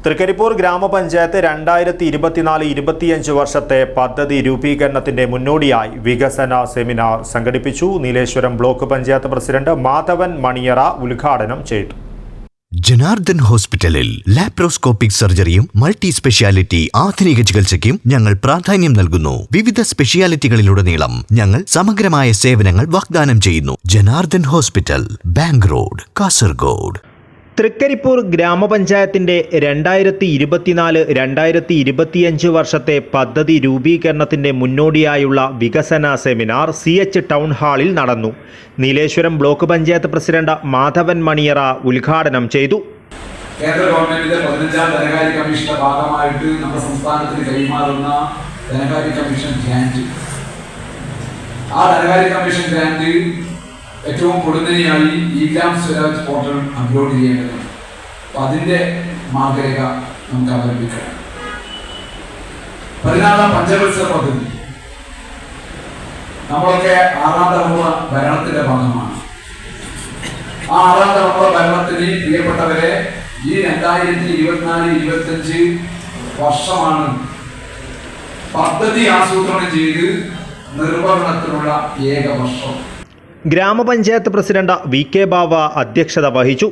തൃക്കരിപ്പൂർ ഗ്രാമപഞ്ചായത്ത് 2024-25 വർഷത്തെ പദ്ധതി രൂപീകരണത്തിന്റെ മുന്നോടിയായി വികസന സെമിനാർ സംഘടിപ്പിച്ചു. നീലേശ്വരം ബ്ലോക്ക് പഞ്ചായത്ത് പ്രസിഡന്റ് മാധവൻ മണിയറ ഉദ്ഘാടനം ചെയ്തു. ജനാർദ്ദൻ ഹോസ്പിറ്റലിൽ ലാപ്രോസ്കോപ്പിക് സർജറിയും മൾട്ടി സ്പെഷ്യാലിറ്റി ആധുനിക ചികിത്സയ്ക്കും ഞങ്ങൾ പ്രാധാന്യം നൽകുന്നു. വിവിധ സ്പെഷ്യാലിറ്റികളിലുടനീളം ഞങ്ങൾ സമഗ്രമായ സേവനങ്ങൾ വാഗ്ദാനം ചെയ്യുന്നു. Janardhan hospital, bank road, Kasaragod. Trikaripur ഗ്രാമപഞ്ചായത്തിന്റെ 2024-2025 വർഷത്തെ പദ്ധതി രൂപീകരണത്തിന്റെ മുന്നോടിയായുള്ള വികസന സെമിനാർ CH ടൗൺ ഹാളിൽ നടന്നു. നീലേശ്വരം ബ്ലോക്ക് പഞ്ചായത്ത് പ്രസിഡന്റ് മാധവൻ മണിയറ ഉദ്ഘാടനം ചെയ്തു. കേന്ദ്ര ഗവൺമെന്റിന്റെ 15ാം ധനകാര്യ കമ്മീഷന്റെ ഭാഗമായിട്ട് നമ്മുടെ സംസ്ഥാനത്തിന് കൈമാറുന്ന ധനകാര്യ കമ്മീഷൻ ഗ്രാന്റ്, ആ ധനകാര്യ കമ്മീഷൻ ഗ്രാന്റ് ഏറ്റവും പൊടുന്നതിനായി ഇ-ഗ്രാം സ്വരാജ് പോർട്ടൽ അപ്ലോഡ് ചെയ്യേണ്ടതുണ്ട്. അപ്പോൾ അതിൻ്റെ മാർഗരേഖ നമുക്ക് അവലംബിക്കണം. 14ാം പഞ്ചവത്സര പദ്ധതി നമ്മളൊക്കെ 6ാം തലമുറ ഭരണത്തിന്റെ ഭാഗമാണ്. ആ 6ാം തലമുറ ഭരണത്തിന് പ്രിയപ്പെട്ടവരെ, ഈ 2024-25 വർഷമാണ് പദ്ധതി ആസൂത്രണം ചെയ്ത് നിർവഹണത്തിനുള്ള ഏക വർഷം. ഗ്രാമപഞ്ചായത്ത് പ്രസിഡന്റ് VK ബാവ അധ്യക്ഷത വഹിച്ചു.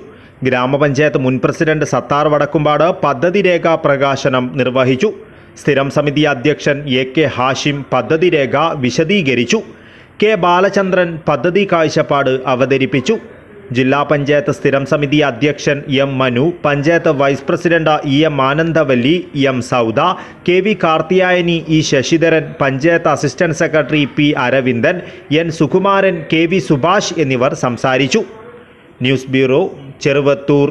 ഗ്രാമപഞ്ചായത്ത് മുൻ പ്രസിഡന്റ് സത്താർ വടക്കുംപാട് പദ്ധതി രേഖ പ്രകാശനം നിർവഹിച്ചു. സ്ഥിരം സമിതി അധ്യക്ഷൻ AK ഹാഷിം പദ്ധതി രേഖ വിശദീകരിച്ചു. K ബാലചന്ദ്രൻ പദ്ധതി കാഴ്ചപ്പാട് അവതരിപ്പിച്ചു. ജില്ലാ പഞ്ചായത്ത് സ്ഥിരം സമിതി അധ്യക്ഷൻ M Manu, panchayat vice president EM Anandavalli, M Sauda, KV Karthiyayani, E Sasidharan, panchayat assistant secretary P Aravindan, N Sukumaran, KV Subhash എന്നിവർ സംസാരിച്ചു. News bureau, Cheruvathur.